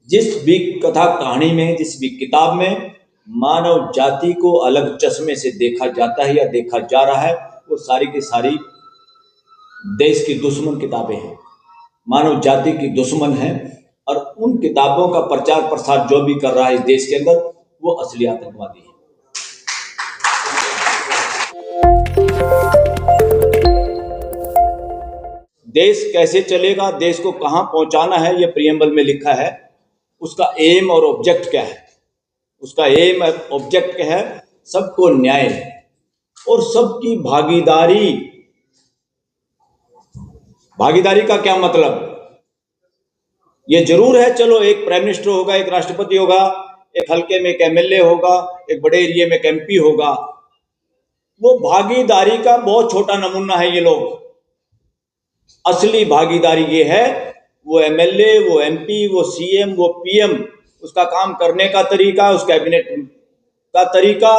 जिस भी कथा कहानी में, जिस भी किताब में मानव जाति को अलग चश्मे से देखा जाता है या देखा जा रहा है, वो सारी की सारी देश की दुश्मन किताबें हैं, मानव जाति की दुश्मन हैं। और उन किताबों का प्रचार प्रसार जो भी कर रहा है इस देश के अंदर, वो असली आतंकवादी है। देश कैसे चलेगा, देश को कहां पहुंचाना है, ये प्रियम्बल में लिखा है। उसका एम और ऑब्जेक्ट क्या है? उसका एम और ऑब्जेक्ट क्या है? सबको न्याय और सबकी भागीदारी। भागीदारी का क्या मतलब? ये जरूर है, चलो एक प्राइम मिनिस्टर होगा, एक राष्ट्रपति होगा, एक हल्के में एक एमएलए होगा, एक बड़े एरिया में एक एमपी होगा। वो भागीदारी का बहुत छोटा नमूना है ये लोग। असली भागीदारी ये है, वो एमएलए, वो एमपी, वो सीएम, वो पीएम, उसका काम करने का तरीका, उस कैबिनेट का तरीका,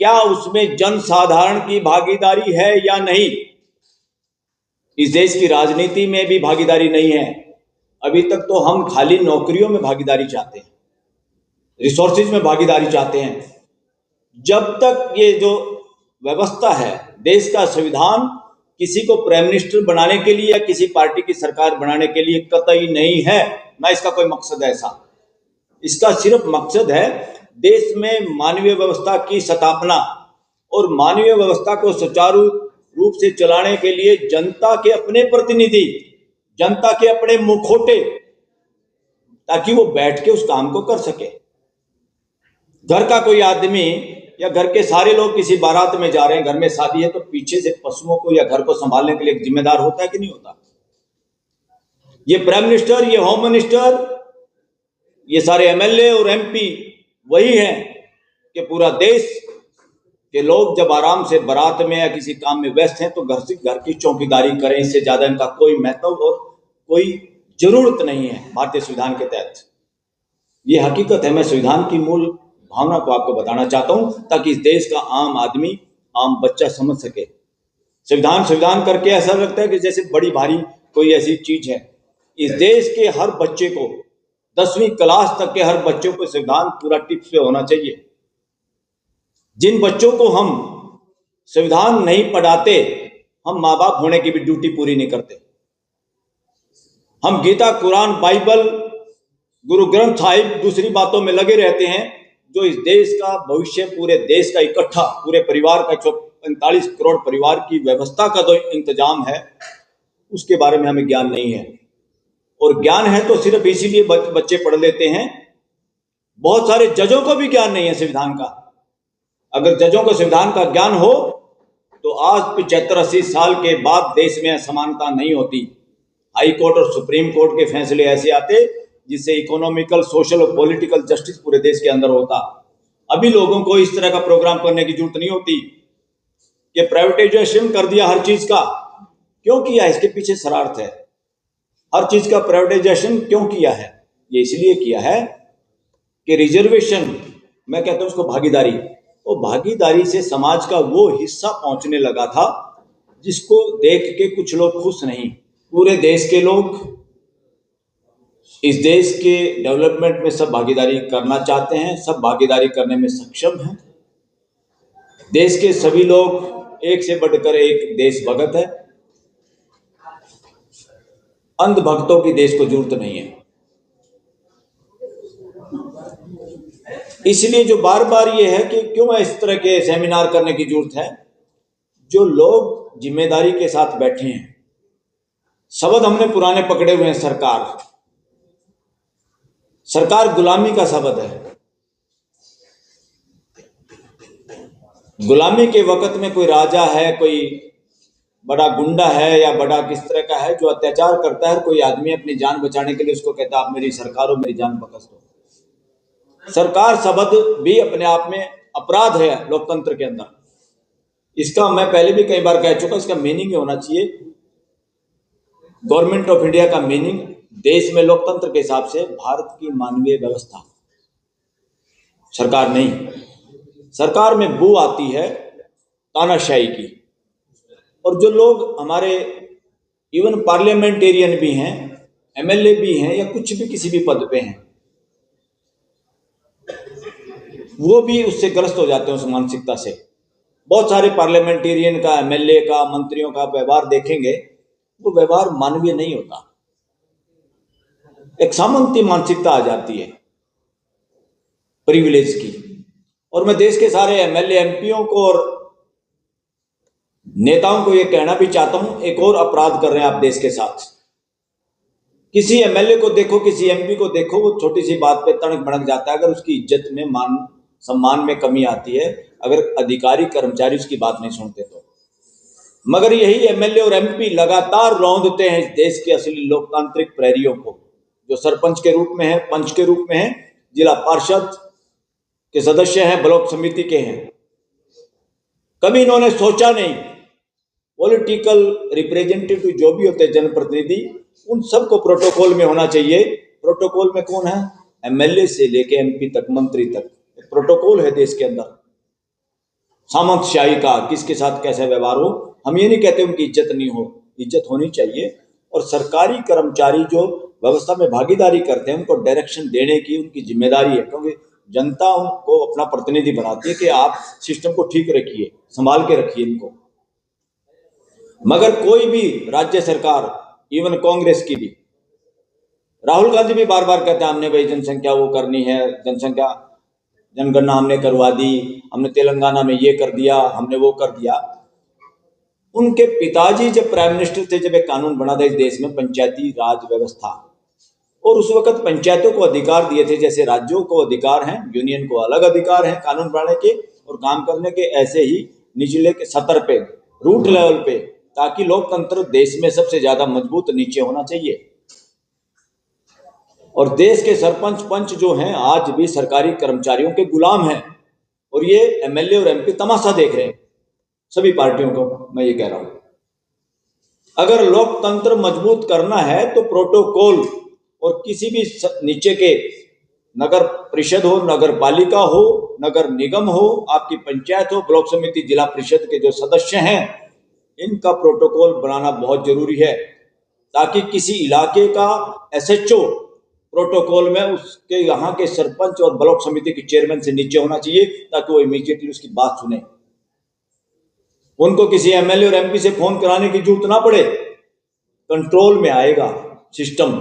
क्या उसमें जनसाधारण की भागीदारी है या नहीं। इस देश की राजनीति में भी भागीदारी नहीं है। अभी तक तो हम खाली नौकरियों में भागीदारी चाहते हैं, रिसोर्सेज में भागीदारी चाहते हैं। जब तक ये जो व्यवस्था है, देश का संविधान किसी को प्राइम मिनिस्टर बनाने के लिए या किसी पार्टी की सरकार बनाने के लिए कतई नहीं है, ना इसका कोई मकसद है ऐसा। इसका सिर्फ मकसद है देश में मानवीय व्यवस्था की स्थापना और मानवीय व्यवस्था को सुचारू रूप से चलाने के लिए जनता के अपने प्रतिनिधि, जनता के अपने मुखोटे, ताकि वो बैठ के उस काम को कर सके। घर का कोई आदमी या घर के सारे लोग किसी बारात में जा रहे हैं, घर में शादी है, तो पीछे से पशुओं को या घर को संभालने के लिए एक जिम्मेदार होता है कि नहीं होता? ये प्राइम मिनिस्टर, ये होम मिनिस्टर, ये सारे एमएलए और एमपी वही हैं कि पूरा देश के लोग जब आराम से बारात में या किसी काम में व्यस्त हैं तो घर की चौकीदारी करें। इससे ज्यादा इनका कोई महत्व और कोई जरूरत नहीं है भारतीय संविधान के तहत। ये हकीकत है। मैं संविधान की मूल भावना को आपको बताना चाहता हूं ताकि इस देश का आम आदमी, आम बच्चा समझ सके। संविधान करके ऐसा लगता है कि जैसे बड़ी भारी कोई ऐसी चीज है। इस देश के हर बच्चे को, 10वीं क्लास तक के हर बच्चों को संविधान पूरा टिप्स पे होना चाहिए। जिन बच्चों को हम संविधान नहीं पढ़ाते, हम माँ बाप होने की भी ड्यूटी पूरी नहीं करते। हम गीता, कुरान, बाइबल, गुरु ग्रंथ साहिब, दूसरी बातों में लगे रहते हैं जो इस देश का भविष्य, पूरे देश का इकट्ठा, पूरे परिवार का 145 करोड़ परिवार की व्यवस्था का जो इंतजाम है उसके बारे में हमें ज्ञान नहीं है। और ज्ञान है तो सिर्फ इसीलिए बच्चे पढ़ लेते हैं। बहुत सारे जजों को भी ज्ञान नहीं है संविधान का। अगर जजों को संविधान का ज्ञान हो तो आज 75-80 साल के बाद देश में असमानता नहीं होती। हाई कोर्ट और सुप्रीम कोर्ट के फैसले ऐसे आते जिससे इकोनॉमिकल, सोशल और पॉलिटिकल जस्टिस पूरे देश के अंदर होता। अभी लोगों को इस तरह का प्रोग्राम करने की जरूरत नहीं होती कि प्राइवेटाइजेशन कर दिया हर चीज का। क्यों किया? इसके पीछे शरारत है। हर चीज का प्राइवेटाइजेशन क्यों किया है? ये इसलिए किया है कि रिजर्वेशन, मैं कहता हूं उसको भागीदारी, वो भागीदारी से समाज का वो हिस्सा पहुंचने लगा था जिसको देख के कुछ लोग खुश नहीं। पूरे देश के लोग इस देश के डेवलपमेंट में सब भागीदारी करना चाहते हैं, सब भागीदारी करने में सक्षम हैं। देश के सभी लोग एक से बढ़कर एक देश भगत है। अंधभक्तों की देश को जरूरत नहीं है। इसलिए जो बार बार ये है कि क्यों इस तरह के सेमिनार करने की जरूरत है। जो लोग जिम्मेदारी के साथ बैठे हैं, शब्द हमने पुराने पकड़े हुए हैं। सरकार गुलामी का शब्द है। गुलामी के वक्त में कोई राजा है, कोई बड़ा गुंडा है या बड़ा किस तरह का है जो अत्याचार करता है, कोई आदमी अपनी जान बचाने के लिए उसको कहता है आप मेरी सरकार हो, मेरी जान बख्श दो। सरकार शब्द भी अपने आप में अपराध है लोकतंत्र के अंदर। इसका मैं पहले भी कई बार कह चुका, इसका मीनिंग ये होना चाहिए, गवर्नमेंट ऑफ इंडिया का मीनिंग देश में लोकतंत्र के हिसाब से भारत की मानवीय व्यवस्था, सरकार नहीं। सरकार में बू आती है तानाशाही की। और जो लोग हमारे इवन पार्लियामेंटेरियन भी हैं, एमएलए भी हैं या कुछ भी किसी भी पद पे हैं, वो भी उससे ग्रस्त हो जाते हैं, उस मानसिकता से। बहुत सारे पार्लियामेंटेरियन का, एमएलए का, मंत्रियों का व्यवहार देखेंगे, वो व्यवहार मानवीय नहीं होता, एक सामंती मानसिकता आ जाती है प्रिविलेज की। और मैं देश के सारे एमएलए एमपीओ को और नेताओं को यह कहना भी चाहता हूं, एक और अपराध कर रहे हैं आप देश के साथ। किसी एमएलए को देखो, किसी एमपी को देखो, वो छोटी सी बात पे तड़क भड़क जाता है अगर उसकी इज्जत में, मान सम्मान में कमी आती है, अगर अधिकारी कर्मचारी उसकी बात नहीं सुनते तो। मगर यही एमएलए और एमपी लगातार रौंदते हैं इस देश के असली लोकतांत्रिक प्रहरियों को, जो सरपंच के रूप में है, पंच के रूप में है, जिला पार्षद के सदस्य हैं, ब्लॉक समिति के हैं। कभी इन्होंने सोचा नहीं, पॉलिटिकल रिप्रेजेंटेटिव जो भी होते हैं, जनप्रतिनिधि, उन सबको प्रोटोकॉल में होना चाहिए। प्रोटोकॉल में कौन है? एमएलए से लेके एमपी तक, मंत्री तक, प्रोटोकॉल है देश के अंदर सामंतशाही का, किसके साथ कैसे व्यवहार हो। हम ये नहीं कहते उनकी इज्जत नहीं हो, इज्जत होनी चाहिए। और सरकारी कर्मचारी जो व्यवस्था में भागीदारी करते हैं, उनको डायरेक्शन देने की उनकी जिम्मेदारी है, क्योंकि जनता उनको अपना प्रतिनिधि बनाती है कि आप सिस्टम को ठीक रखिए, संभाल के रखिए इनको। मगर कोई भी राज्य सरकार, इवन कांग्रेस की भी, राहुल गांधी भी बार बार कहते हैं हमने भाई जनसंख्या वो करनी है, जनसंख्या जनगणना हमने करवा दी, हमने तेलंगाना में ये कर दिया, हमने वो कर दिया। उनके पिताजी जब प्राइम मिनिस्टर थे, जब एक कानून बना था इस देश में, पंचायती राज व्यवस्था, और उस वक्त पंचायतों को अधिकार दिए थे जैसे राज्यों को अधिकार हैं, यूनियन को अलग अधिकार हैं कानून बनाने के और काम करने के, ऐसे ही निचले के सतर पे, रूट लेवल पे, ताकि लोकतंत्र देश में सबसे ज्यादा मजबूत नीचे होना चाहिए। और देश के सरपंच पंच जो हैं आज भी सरकारी कर्मचारियों के गुलाम हैं, और ये एमएलए और एमपी तमाशा देख रहे हैं। सभी पार्टियों को मैं ये कह रहा हूं, अगर लोकतंत्र मजबूत करना है तो प्रोटोकॉल, और किसी भी नीचे के नगर परिषद हो, नगर पालिका हो, नगर निगम हो, आपकी पंचायत हो, ब्लॉक समिति, जिला परिषद के जो सदस्य हैं, इनका प्रोटोकॉल बनाना बहुत जरूरी है, ताकि किसी इलाके का एसएचओ प्रोटोकॉल में उसके यहाँ के सरपंच और ब्लॉक समिति के चेयरमैन से नीचे होना चाहिए, ताकि वो इमीडिएटली उसकी बात सुने। उनको किसी एमएलए और एमपी से फोन कराने की जरूरत ना पड़े, कंट्रोल में आएगा सिस्टम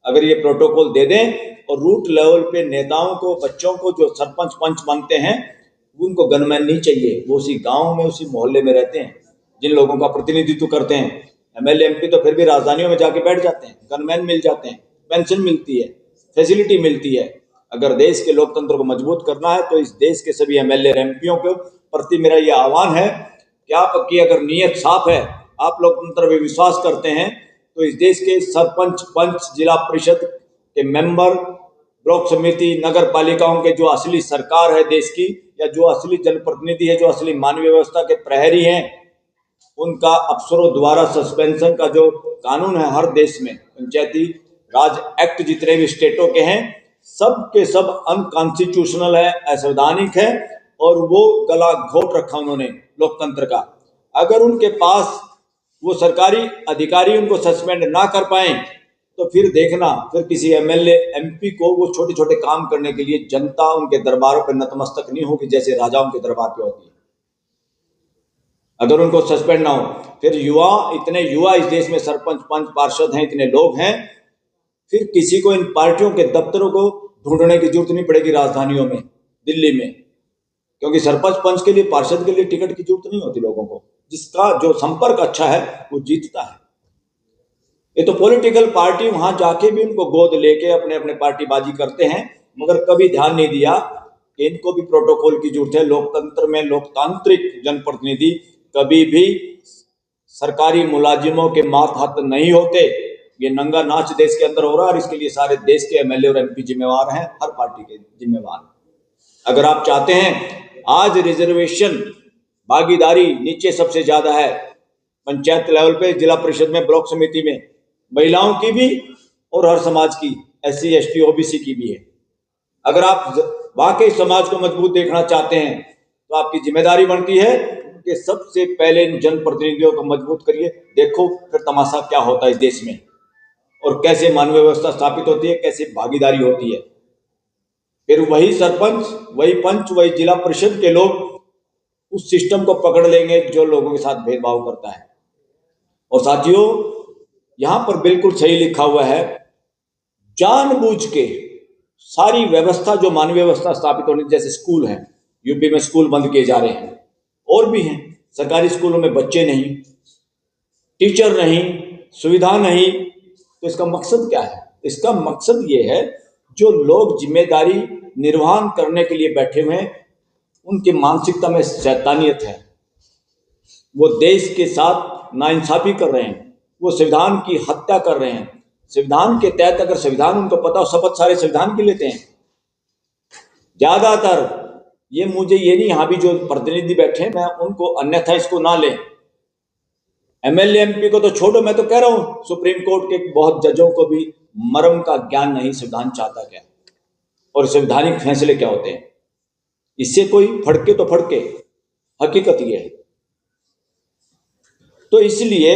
अगर ये प्रोटोकॉल दे दें। और रूट लेवल पे नेताओं को, बच्चों को, जो सरपंच पंच बनते हैं, उनको गनमैन नहीं चाहिए, वो उसी गांव में, उसी मोहल्ले में रहते हैं, जिन लोगों का प्रतिनिधित्व करते हैं। एमएलए एमपी तो फिर भी राजधानियों में जाके बैठ जाते हैं, गनमैन मिल जाते हैं, पेंशन मिलती है, फैसिलिटी मिलती है। अगर देश के लोकतंत्र को मजबूत करना है तो इस देश के सभी एमएलए एमपीओं के प्रति मेरा यह आह्वान है कि आपकी अगर नीयत साफ है, आप लोकतंत्र में विश्वास करते हैं, तो इस देश के सरपंच पंच, जिला परिषद के मेंबर, ब्लॉक समिति, नगर पालिकाओं के जो असली सरकार है देश की, या जो असली जनप्रतिनिधि है, जो असली मानवीय व्यवस्था के प्रहरी हैं, उनका अफसरों द्वारा सस्पेंशन का जो कानून है हर देश में, पंचायती राज एक्ट जितने भी स्टेटों के हैं, सब के सब अनकॉन्स्टिट्यूशनल है, असंवैधानिक है, और वो गला घोट रखा उन्होंने लोकतंत्र का। अगर उनके पास वो सरकारी अधिकारी उनको सस्पेंड ना कर पाए, तो फिर देखना, फिर किसी एमएलए एमपी को वो छोटे छोटे काम करने के लिए जनता उनके दरबारों पर नतमस्तक नहीं होगी, जैसे राजाओं के दरबार पे होती है। अगर उनको सस्पेंड ना हो, फिर युवा, इतने युवा इस देश में सरपंच पंच पार्षद हैं, इतने लोग हैं, फिर किसी को इन पार्टियों के दफ्तरों को ढूंढने की जरूरत नहीं पड़ेगी राजधानियों में, दिल्ली में, क्योंकि सरपंच पंच के लिए, पार्षद के लिए टिकट की जरूरत नहीं होती लोगों को। जिसका जो संपर्क अच्छा है वो जीतता है। ये तो पॉलिटिकल पार्टी वहां जाके भी उनको गोद लेके अपने अपने पार्टीबाजी करते हैं, मगर कभी ध्यान नहीं दिया कि इनको भी प्रोटोकॉल की जरूरत है। लोकतंत्र में लोकतांत्रिक जनप्रतिनिधि कभी भी सरकारी मुलाजिमों के माथ हाथ नहीं होते। ये नंगा नाच देश के अंदर हो रहा है, और इसके लिए सारे देश के एमएलए और एमपी जिम्मेवार हैं, हर पार्टी के जिम्मेवार। अगर आप चाहते हैं, आज रिजर्वेशन भागीदारी नीचे सबसे ज्यादा है, पंचायत लेवल पे, जिला परिषद में, ब्लॉक समिति में, महिलाओं की भी और हर समाज की, एससी एसटी ओबीसी की भी है। अगर आप वाकई समाज को मजबूत देखना चाहते हैं, तो आपकी जिम्मेदारी बनती है कि सबसे पहले इन जनप्रतिनिधियों को मजबूत करिए। देखो फिर तमाशा क्या होता है इस देश में, और कैसे मानवीय व्यवस्था स्थापित होती है, कैसे भागीदारी होती है। फिर वही सरपंच, वही पंच, वही जिला परिषद के लोग उस सिस्टम को पकड़ लेंगे जो लोगों के साथ भेदभाव करता है। और साथियों, यहां पर बिल्कुल सही लिखा हुआ है, जानबूझ के सारी व्यवस्था जो मानवीय व्यवस्था स्थापित होनी, जैसे स्कूल है, यूपी में स्कूल बंद किए जा रहे हैं, और भी हैं, सरकारी स्कूलों में बच्चे नहीं, टीचर नहीं, सुविधा नहीं, तो इसका मकसद क्या है? इसका मकसद ये है, जो लोग जिम्मेदारी निर्वहन करने के लिए बैठे हुए हैं, उनकी मानसिकता में शैतानियत है। वो देश के साथ नाइंसाफी कर रहे हैं, वो संविधान की हत्या कर रहे हैं। संविधान के तहत अगर संविधान उनको पता हो, शपथ सारे संविधान की लेते हैं ज्यादातर। ये मुझे ये नहीं, यहाँ भी जो प्रतिनिधि बैठे हैं, मैं उनको अन्यथा इसको ना लें। एमएलए एमपी को तो छोड़ो, मैं तो कह रहा हूं सुप्रीम कोर्ट के बहुत जजों को भी मर्म का ज्ञान नहीं, संविधान चाहता क्या और संवैधानिक फैसले क्या होते हैं। इससे कोई फड़के तो फड़के, हकीकत ये है। तो इसलिए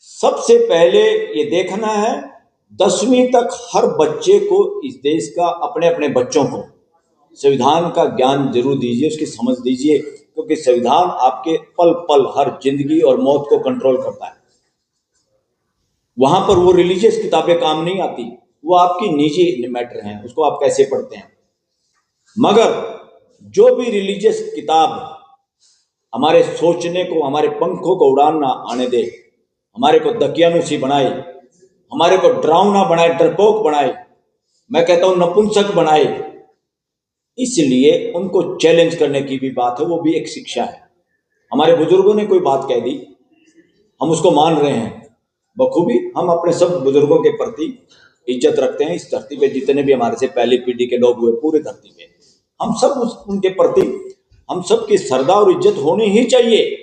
सबसे पहले ये देखना है, 10वीं तक हर बच्चे को इस देश का, अपने अपने बच्चों को संविधान का ज्ञान जरूर दीजिए, उसकी समझ दीजिए, क्योंकि संविधान आपके पल पल, हर जिंदगी और मौत को कंट्रोल करता है। वहां पर वो रिलीजियस किताबें काम नहीं आती, वो आपकी निजी मैटर हैं, उसको आप कैसे पढ़ते हैं। मगर जो भी रिलीजियस किताब हमारे सोचने को, हमारे पंखों को उड़ान ना आने दे, हमारे को दकियानुसी बनाए, हमारे को डरावना बनाए, डरपोक बनाए, मैं कहता हूं नपुंसक बनाए, इसलिए उनको चैलेंज करने की भी बात है, वो भी एक शिक्षा है। हमारे बुजुर्गों ने कोई बात कह दी, हम उसको मान रहे हैं बखूबी। हम अपने सब बुजुर्गों के प्रति इज्जत रखते हैं। इस धरती पे जितने भी हमारे से पहली पीढ़ी के लोग हुए, पूरी धरती पे हम सब उनके प्रति, हम सब की श्रद्धा और इज्जत होनी ही चाहिए।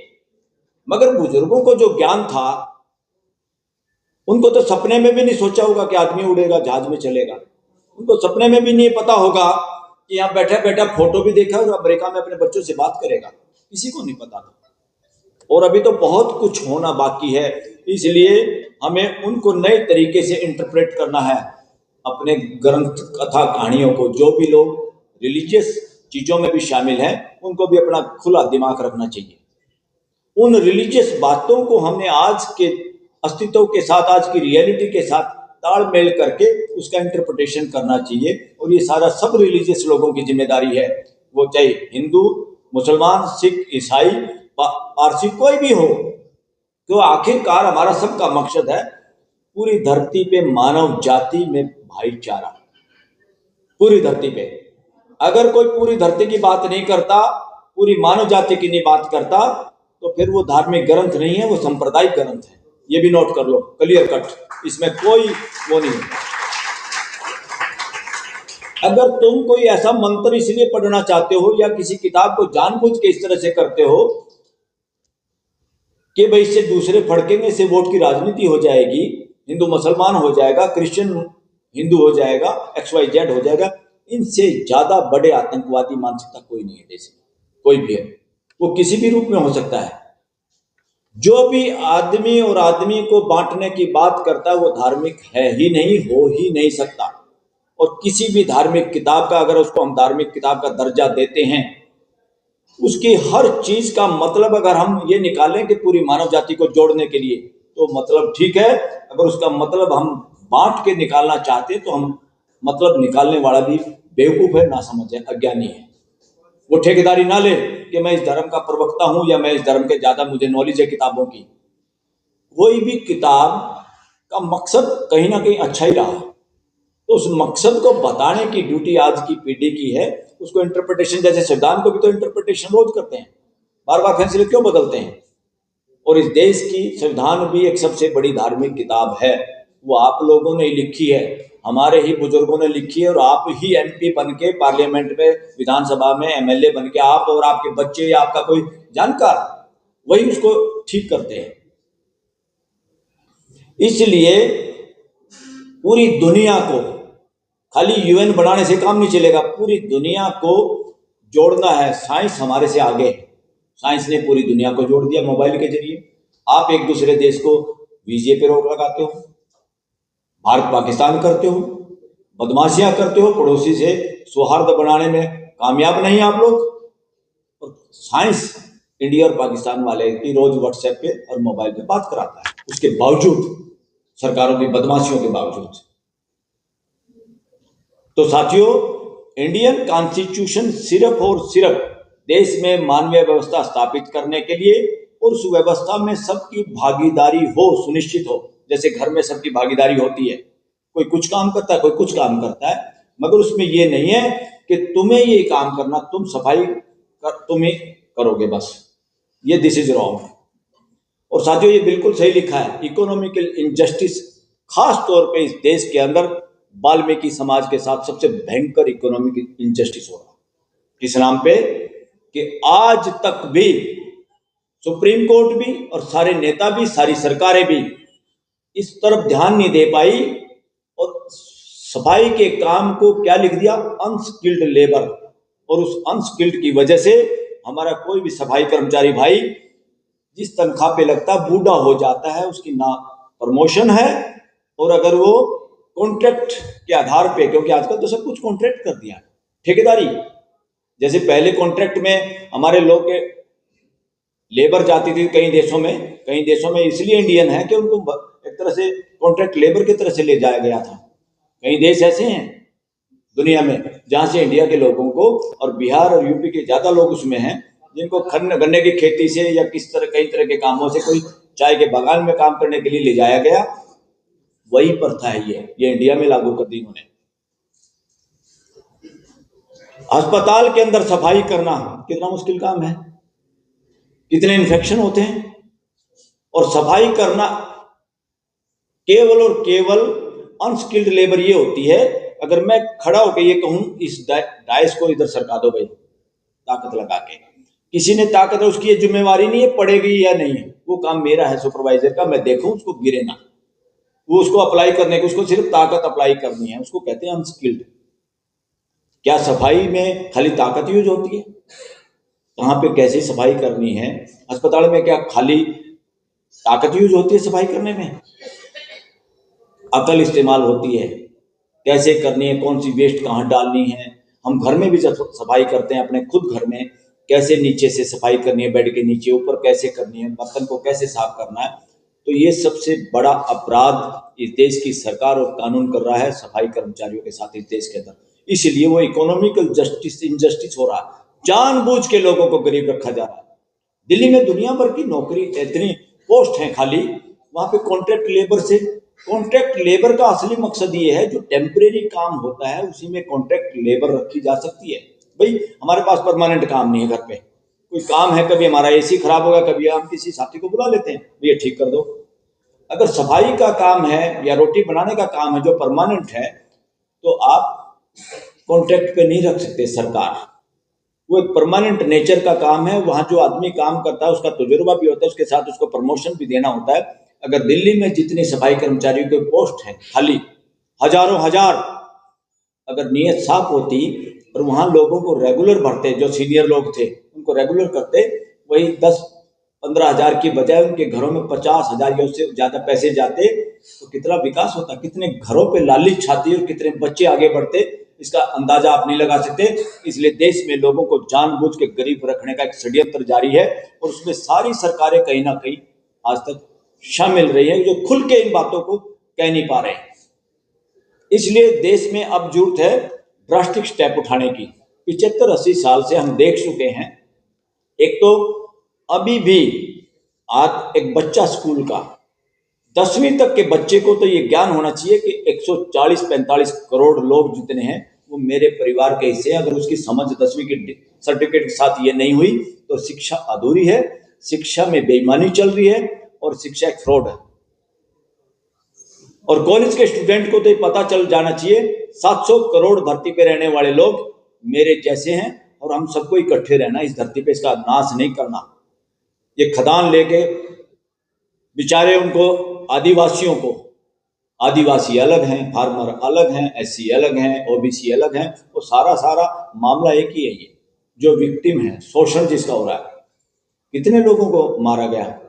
मगर बुजुर्गों को जो ज्ञान था, उनको तो सपने में भी नहीं सोचा होगा कि आदमी उड़ेगा, जहाज में चलेगा। उनको सपने में भी नहीं पता होगा कि यहाँ बैठा बैठा फोटो भी देखा और अमेरिका में अपने बच्चों से बात करेगा, किसी को नहीं पता था। और अभी तो बहुत कुछ होना बाकी है, इसलिए हमें उनको नए तरीके से इंटरप्रेट करना है, अपने ग्रंथ, कथा, कहानियों को। जो भी लोग रिलीजियस चीजों में भी शामिल हैं, उनको भी अपना खुला दिमाग रखना चाहिए। उन रिलीजियस बातों को हमने आज के अस्तित्व के साथ, आज की रियलिटी के साथ तालमेल करके उसका इंटरप्रिटेशन करना चाहिए। और ये सारा सब रिलीजियस लोगों की जिम्मेदारी है, वो चाहे हिंदू, मुसलमान, सिख, ईसाई, पारसी, कोई भी हो। तो आखिरकार हमारा सबका मकसद है पूरी धरती पे मानव जाति में भाईचारा। पूरी धरती पे अगर कोई पूरी धरती की बात नहीं करता, पूरी मानव जाति की नहीं बात करता, तो फिर वो धार्मिक ग्रंथ नहीं है, वो सांप्रदायिक ग्रंथ है। ये भी नोट कर लो, क्लियर कट, इसमें कोई वो नहीं। अगर तुम कोई ऐसा मंत्र इसलिए पढ़ना चाहते हो या किसी किताब को जानबूझ के इस तरह से करते हो कि भाई इससे दूसरे फड़केंगे, इससे वोट की राजनीति हो जाएगी, हिंदू मुसलमान हो जाएगा, क्रिश्चियन हिंदू हो जाएगा, XYZ हो जाएगा, इनसे ज्यादा बड़े आतंकवादी मानसिकता कोई नहीं है देश में, कोई भी है। वो किसी भी रूप में हो सकता है। जो भी आदमी और आदमी को बांटने की बात करता है, वो धार्मिक है ही नहीं, हो ही नहीं सकता। और किसी भी धार्मिक किताब का, अगर उसको हम धार्मिक किताब का दर्जा देते हैं, उसकी हर चीज का मतलब अगर हम ये निकालें कि पूरी मानव जाति को जोड़ने के लिए, तो मतलब ठीक है। अगर उसका मतलब हम बांट के निकालना चाहते हैं, तो हम मतलब निकालने वाला भी बेवकूफ है, ना समझ है, अज्ञानी है। वो ठेकेदारी ना ले कि मैं इस धर्म का प्रवक्ता हूं या मैं इस धर्म के ज्यादा मुझे नॉलेज है किताबों की। कोई भी किताब का मकसद कहीं ना कहीं अच्छा ही रहा, तो उस मकसद को बताने की ड्यूटी आज की पीढ़ी की है। उसको इंटरप्रिटेशन, जैसे संविधान को भी तो इंटरप्रिटेशन रोज करते हैं, बार बार फैसले क्यों बदलते हैं। और इस देश की संविधान भी एक सबसे बड़ी धार्मिक किताब है, वो आप लोगों ने लिखी है, हमारे ही बुजुर्गों ने लिखी है। और आप ही MP बन के पार्लियामेंट में, विधानसभा में MLA बन के, आप और आपके बच्चे या आपका कोई जानकार, वही उसको ठीक करते हैं। इसलिए पूरी दुनिया को, खाली UN बनाने से काम नहीं चलेगा, पूरी दुनिया को जोड़ना है। साइंस हमारे से आगे है, साइंस ने पूरी दुनिया को जोड़ दिया मोबाइल के जरिए। आप एक दूसरे देश को वीजे पे रोक लगाते हो, भारत पाकिस्तान करते हो, बदमाशियां करते हो, पड़ोसी से सौहार्द बनाने में कामयाब नहीं आप लोग। और साइंस इंडिया और पाकिस्तान वाले की रोज व्हाट्सएप पे और मोबाइल पे बात कराता है, उसके बावजूद, सरकारों की बदमाशियों के बावजूद। तो साथियों, इंडियन कॉन्स्टिट्यूशन सिर्फ और सिर्फ देश में मानवीय व्यवस्था स्थापित करने के लिए और उस व्यवस्था में सबकी भागीदारी हो, सुनिश्चित हो। जैसे घर में सबकी भागीदारी होती है, कोई कुछ काम करता है, कोई कुछ काम करता है, मगर उसमें यह नहीं है कि तुम्हें ये काम करना, तुम सफाई तुम ही करोगे बस। ये दिस इज रॉन्ग। और साथियों, ये बिल्कुल सही लिखा है, इकोनॉमिकल इनजस्टिस खास तौर पे इस देश के अंदर वाल्मीकि समाज के साथ सबसे भयंकर इकोनॉमिक इनजस्टिस हो रहा है। किस नाम पे? कि आज तक भी सुप्रीम कोर्ट भी और सारे नेता भी, सारी सरकारें भी इस तरफ ध्यान नहीं दे पाई और सफाई के काम को क्या लिख दिया? Unskilled labour. और उस अनस्किल्ड की वजह से हमारा कोई भी सफाई कर्मचारी भाई जिस तनख्वाह पे लगता है बूढ़ा हो जाता है, उसकी ना प्रमोशन है, और अगर वो कॉन्ट्रैक्ट के आधार पे, क्योंकि आजकल तो सब कुछ कॉन्ट्रैक्ट कर दिया है, ठेकेदारी। जैसे पहले कॉन्ट्रैक्ट में हमारे लोग के लेबर जाती थी कई देशों में इसलिए इंडियन है कि उनको एक तरह से कॉन्ट्रैक्ट लेबर की तरह से ले जाया गया था। कई देश ऐसे हैं दुनिया में जहां से इंडिया के लोगों को, और बिहार और यूपी के ज्यादा लोग उसमें हैं, जिनको गन्ने की खेती से या कई तरह के कामों से, कोई चाय के बागान में काम करने के लिए ले जाया गया। वही प्रथा है ये इंडिया में लागू कर दी इन्होंने। अस्पताल के अंदर सफाई करना कितना मुश्किल काम है, कितने इन्फेक्शन होते हैं, और सफाई करना केवल और केवल अनस्किल्ड लेबर ये होती है। अगर मैं खड़ा होकर ये कहूं, इस डाइस को इधर सरका दो भाई, ताकत लगा के, किसी ने ताकत है, उसकी ये जिम्मेवारी नहीं है पड़ेगी या नहीं है, वो काम मेरा है सुपरवाइजर का, मैं देखूं उसको गिरे ना, वो उसको अप्लाई करने की, उसको सिर्फ ताकत अप्लाई करनी है, उसको कहते हैं अनस्किल्ड। क्या सफाई में खाली ताकत यूज होती है? कहां पे कैसी सफाई करनी है? अस्पताल में क्या खाली ताकत यूज होती है सफाई करने में? अकल इस्तेमाल होती है, कैसे करनी है, कौन सी वेस्ट कहाँ डालनी है। हम घर में भी जब सफाई करते हैं अपने खुद घर में, कैसे नीचे से सफाई करनी है, बेड के नीचे ऊपर कैसे करनी है, बर्तन को कैसे साफ करना है। तो ये सबसे बड़ा अपराध इस देश की सरकार और कानून कर रहा है सफाई कर्मचारियों के साथ इस देश के अंदर। इसलिए वो इकोनॉमिकल जस्टिस इनजस्टिस हो रहा है, जानबूझ के लोगों को गरीब रखा जा रहा है। दिल्ली में दुनिया भर की नौकरी, इतनी पोस्ट हैं खाली, वहां पे कॉन्ट्रैक्ट लेबर से, कॉन्ट्रैक्ट लेबर का असली मकसद ये है, जो टेम्परेरी काम होता है उसी में कॉन्ट्रैक्ट लेबर रखी जा सकती है। भाई हमारे पास परमानेंट काम नहीं है, घर पे कोई काम है, कभी हमारा एसी खराब होगा, कभी हम किसी साथी को बुला लेते हैं, भैया ठीक कर दो। अगर सफाई का काम है या रोटी बनाने का काम है जो परमानेंट है, तो आप कॉन्ट्रैक्ट पे नहीं रख सकते सरकार। वो एक परमानेंट नेचर का काम है, वहां जो आदमी काम करता है उसका तजुर्बा भी होता है, उसके साथ उसको प्रमोशन भी देना होता है। अगर दिल्ली में जितनी सफाई कर्मचारियों के पोस्ट हैं खाली, हजारों हजार, अगर नीयत साफ होती और वहां लोगों को रेगुलर भरते, जो सीनियर लोग थे उनको रेगुलर करते, वही 10-15 हजार की बजाय उनके घरों में 50,000 या उससे ज्यादा पैसे जाते, तो कितना विकास होता, कितने घरों पे लाली छाती और कितने बच्चे आगे बढ़ते, इसका अंदाजा आप नहीं लगा सकते। इसलिए देश में लोगों को जानबूझ के गरीब रखने का एक षड्यंत्र जारी है, और उसमें सारी सरकारें कहीं ना कहीं आज तक शामिल रही है, जो खुल के इन बातों को कह नहीं पा रहे हैं। इसलिए देश में अब जरूरत है ड्रास्टिक स्टेप उठाने की। 75-80 साल से हम देख चुके हैं, एक तो अभी भी आज एक बच्चा स्कूल का 10वीं तक के बच्चे को तो ये ज्ञान होना चाहिए कि 140-45 करोड़ लोग जितने हैं वो मेरे परिवार के हिस्से हैं। अगर उसकी समझ 10वीं के सर्टिफिकेट के साथ ये नहीं हुई तो शिक्षा अधूरी है, शिक्षा में बेईमानी चल रही है और शिक्षा एक फ्रॉड है। और कॉलेज के स्टूडेंट को तो ये पता चल जाना चाहिए 700 करोड़ धरती पे रहने वाले लोग मेरे जैसे हैं, और हम सबको इकट्ठे रहना इस धरती पे, इसका नाश नहीं करना। ये खदान लेके बेचारे उनको आदिवासियों को, आदिवासी अलग हैं, फार्मर अलग हैं, एससी अलग हैं, ओबीसी अलग हैं, वो सारा मामला एक ही है। ये जो विक्टिम है, शोषण जिसका हो रहा है, कितने लोगों को मारा गया।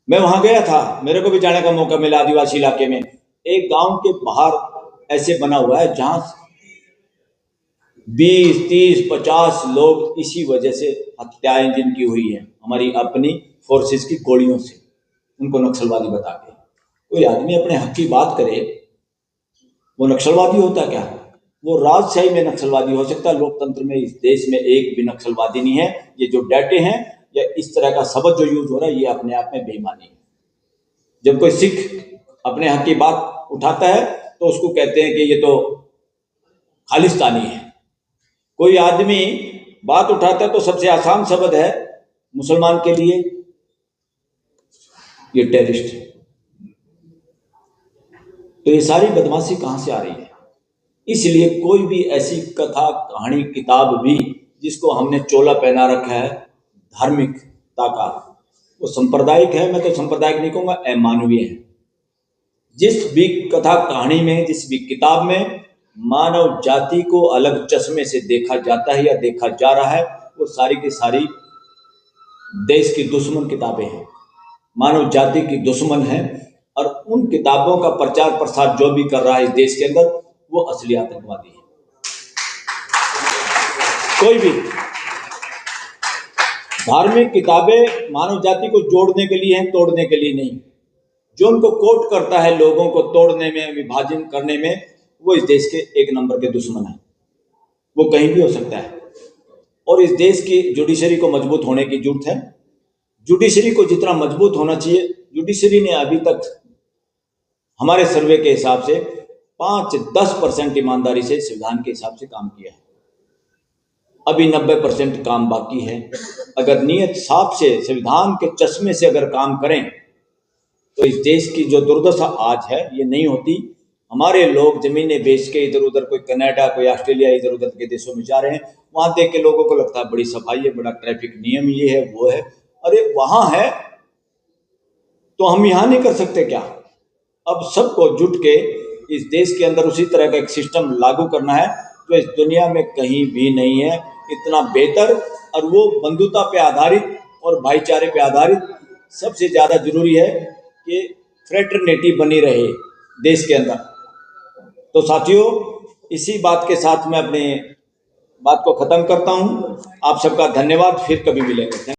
मैं वहां गया था, मेरे को भी जाने का मौका मिला आदिवासी इलाके में। एक गांव के बाहर ऐसे बना हुआ है जहां 20, 30, 50 लोग इसी वजह से हत्याएं जिनकी हुई है हमारी अपनी फोर्सेस की गोलियों से, उनको नक्सलवादी बता के। कोई आदमी अपने हक की बात करे वो नक्सलवादी होता क्या? वो राजशाही में नक्सलवादी हो सकता है, लोकतंत्र में इस देश में एक भी नक्सलवादी नहीं है। ये जो डटे हैं या इस तरह का शब्द जो यूज हो रहा है ये अपने आप में बेईमानी है। जब कोई सिख अपने हक की बात उठाता है तो उसको कहते हैं कि ये तो खालिस्तानी है। कोई आदमी बात उठाता है तो सबसे आसान शब्द है मुसलमान के लिए ये टेररिस्ट है। तो ये सारी बदमाशी कहां से आ रही है? इसलिए कोई भी ऐसी कथा कहानी किताब भी जिसको हमने चोला पहना रखा है धार्मिकता का, वो सांप्रदायिक है, मैं तो सांप्रदायिक नहीं कहूंगा, अमानवीय है। जिस भी कथा कहानी में, जिस भी किताब में मानव जाति को अलग चश्मे से देखा जाता है या देखा जा रहा है, वो सारी की सारी देश की दुश्मन किताबें हैं, मानव जाति की दुश्मन है। और उन किताबों का प्रचार प्रसार जो भी कर रहा है इस देश के अंदर वो असली आतंकवादी है। कोई भी धार्मिक किताबें मानव जाति को जोड़ने के लिए हैं, तोड़ने के लिए नहीं। जो उनको कोट करता है लोगों को तोड़ने में, विभाजन करने में, वो इस देश के एक नंबर के दुश्मन है। वो कहीं भी हो सकता है। और इस देश की जुडिशरी को मजबूत होने की जरूरत है। जुडिशरी को जितना मजबूत होना चाहिए, जुडिशरी ने अभी तक हमारे सर्वे के हिसाब से 5-10% ईमानदारी से संविधान के हिसाब से काम किया है। अभी 90% काम बाकी है। अगर नियत साफ से संविधान के चश्मे से अगर काम करें तो इस देश की जो दुर्दशा आज है ये नहीं होती। हमारे लोग जमीनें बेच के इधर उधर, कोई कनाडा, कोई ऑस्ट्रेलिया, इधर उधर के देशों में जा रहे हैं। वहां देख के लोगों को लगता है बड़ी सफाई है, बड़ा ट्रैफिक नियम ये है वो है। अरे वहां है तो हम यहां नहीं कर सकते क्या? अब सबको जुट के इस देश के अंदर उसी तरह का एक सिस्टम लागू करना है जो इस दुनिया में कहीं भी नहीं है, इतना बेहतर। और वो बंधुता पे आधारित और भाईचारे पे आधारित। सबसे ज्यादा जरूरी है कि फ्रेटर्निटी बनी रहे देश के अंदर। तो साथियों, इसी बात के साथ मैं अपने बात को खत्म करता हूं। आप सबका धन्यवाद। फिर कभी मिलेंगे।